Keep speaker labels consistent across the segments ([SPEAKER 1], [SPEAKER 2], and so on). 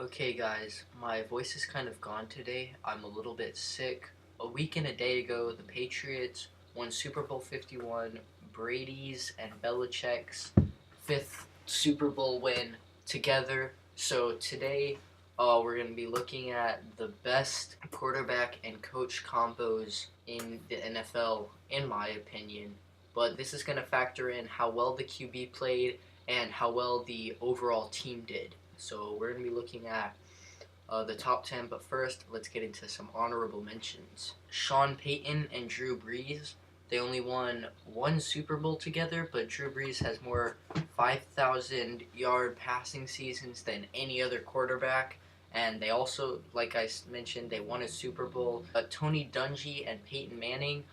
[SPEAKER 1] Okay, guys, my voice is kind of gone today. I'm a little bit sick. A week and a day ago, the Patriots won Super Bowl 51, Brady's and Belichick's fifth Super Bowl win together. So today, we're going to be looking at the best quarterback and coach combos in the NFL, in my opinion. But this is going to factor in how well the QB played and how well the overall team did. So we're going to be looking at the top 10, but first, let's get into some honorable mentions. Sean Payton and Drew Brees. They only won one Super Bowl together, but Drew Brees has more 5,000-yard passing seasons than any other quarterback. And they also, like I mentioned, they won a Super Bowl. Tony Dungy and Peyton Manning.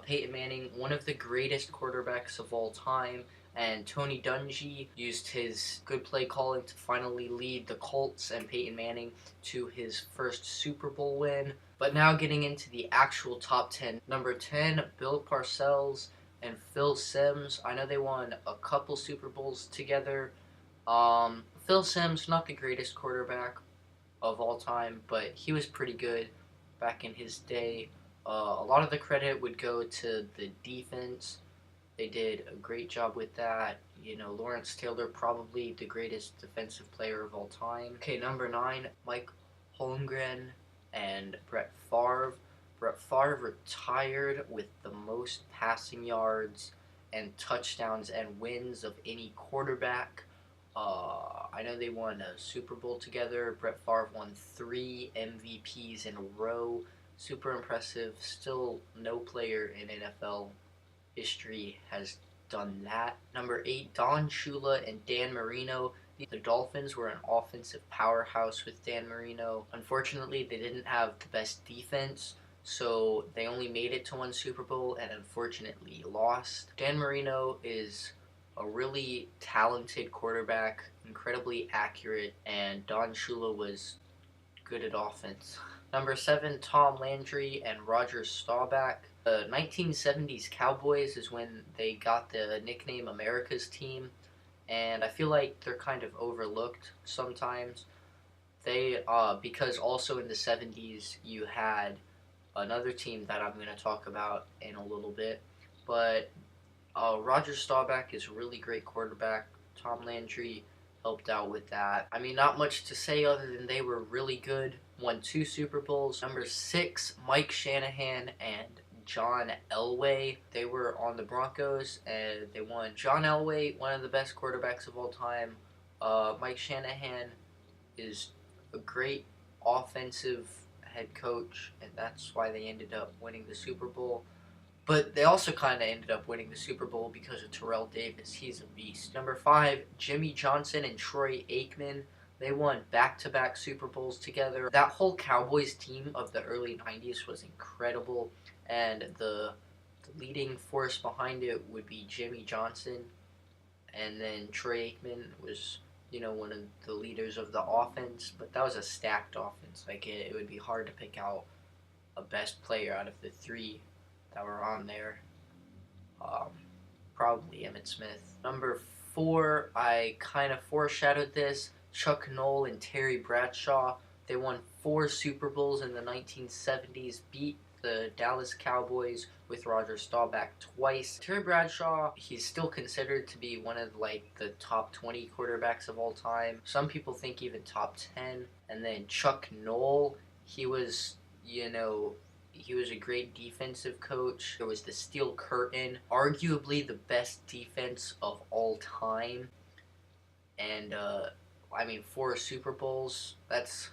[SPEAKER 1] Peyton Manning, one of the greatest quarterbacks of all time, and Tony Dungy used his good play calling to finally lead the Colts and Peyton Manning to his first Super Bowl win. But now getting into the actual top 10. Number 10, Bill Parcells and Phil Simms. I know they won a couple Super Bowls together. Phil Simms, not the greatest quarterback of all time, but he was pretty good back in his day. A lot of the credit would go to the defense. They did a great job with that. You know, Lawrence Taylor, probably the greatest defensive player of all time. Okay, number 9, Mike Holmgren and Brett Favre. Brett Favre retired with the most passing yards and touchdowns and wins of any quarterback. I know they won a Super Bowl together. Brett Favre won 3 MVPs in a row. Super impressive. Still, no player in NFL history has done that. Number 8, Don Shula and Dan Marino. The Dolphins were an offensive powerhouse with Dan Marino. Unfortunately, they didn't have the best defense, so they only made it to one Super Bowl and unfortunately lost. Dan Marino is a really talented quarterback, incredibly accurate, and Don Shula was good at offense. Number 7, Tom Landry and Roger Staubach. The 1970s Cowboys is when they got the nickname America's Team, and I feel like they're kind of overlooked sometimes. Because also in the 70s you had another team that I'm going to talk about in a little bit, but Roger Staubach is a really great quarterback. Tom Landry helped out with that. I mean, not much to say other than they were really good. Won 2 Super Bowls. Number 6, Mike Shanahan and John Elway. They were on the Broncos and they won. John Elway, one of the best quarterbacks of all time. Mike Shanahan is a great offensive head coach, and that's why they ended up winning the Super Bowl. But they also kind of ended up winning the Super Bowl because of Terrell Davis. He's a beast. Number 5, Jimmy Johnson and Troy Aikman. They won back-to-back Super Bowls together. That whole Cowboys team of the early 90s was incredible, and the leading force behind it would be Jimmy Johnson, and then Troy Aikman was, one of the leaders of the offense, but that was a stacked offense. Like, it would be hard to pick out a best player out of the three that were on there. Um, Probably Emmitt Smith. Number 4, I kind of foreshadowed this. Chuck Noll and Terry Bradshaw. They won 4 Super Bowls in the 1970s, beat the Dallas Cowboys with Roger Staubach twice. Terry Bradshaw, he's still considered to be one of the top 20 quarterbacks of all time. Some people think even top 10. And then Chuck Noll, he was, he was a great defensive coach. There was the Steel Curtain, arguably the best defense of all time. And, 4 Super Bowls, that's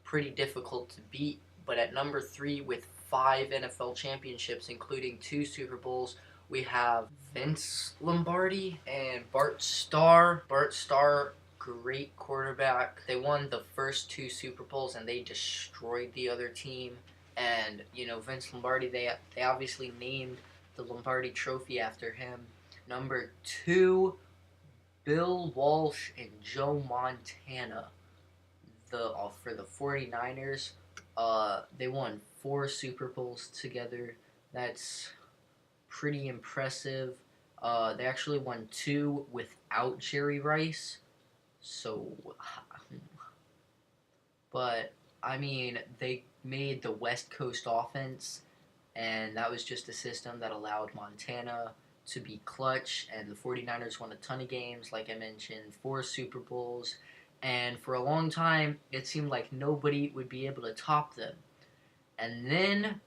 [SPEAKER 1] pretty difficult to beat. But at number 3, with 5 NFL championships, including 2 Super Bowls, we have Vince Lombardi and Bart Starr. Bart Starr, great quarterback. They won the first 2 Super Bowls and they destroyed the other team. And, Vince Lombardi, they obviously named the Lombardi Trophy after him. Number 2, Bill Walsh and Joe Montana. For the 49ers, they won 4 Super Bowls together. That's pretty impressive. They actually won 2 without Jerry Rice. So But I mean, they made the West Coast offense, and that was just a system that allowed Montana to be clutch, and the 49ers won a ton of games, like I mentioned, 4 Super Bowls, and for a long time it seemed like nobody would be able to top them. And then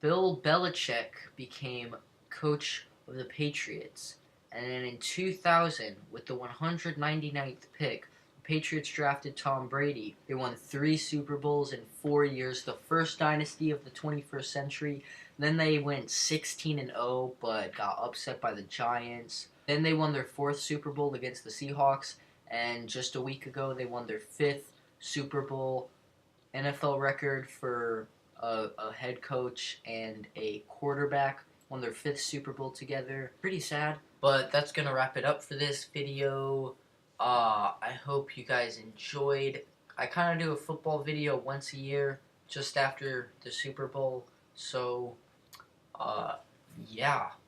[SPEAKER 1] Bill Belichick became coach of the Patriots. And then in 2000, with the 199th pick, the Patriots drafted Tom Brady. They won 3 Super Bowls in 4 years, the first dynasty of the 21st century. Then they went 16-0, but got upset by the Giants. Then they won their 4th Super Bowl against the Seahawks. And just a week ago, they won their 5th Super Bowl, NFL record for a head coach and a quarterback. Won their 5th Super Bowl together. Pretty sad. But that's going to wrap it up for this video. I hope you guys enjoyed. I kind of do a football video once a year, just after the Super Bowl. So, uh, yeah.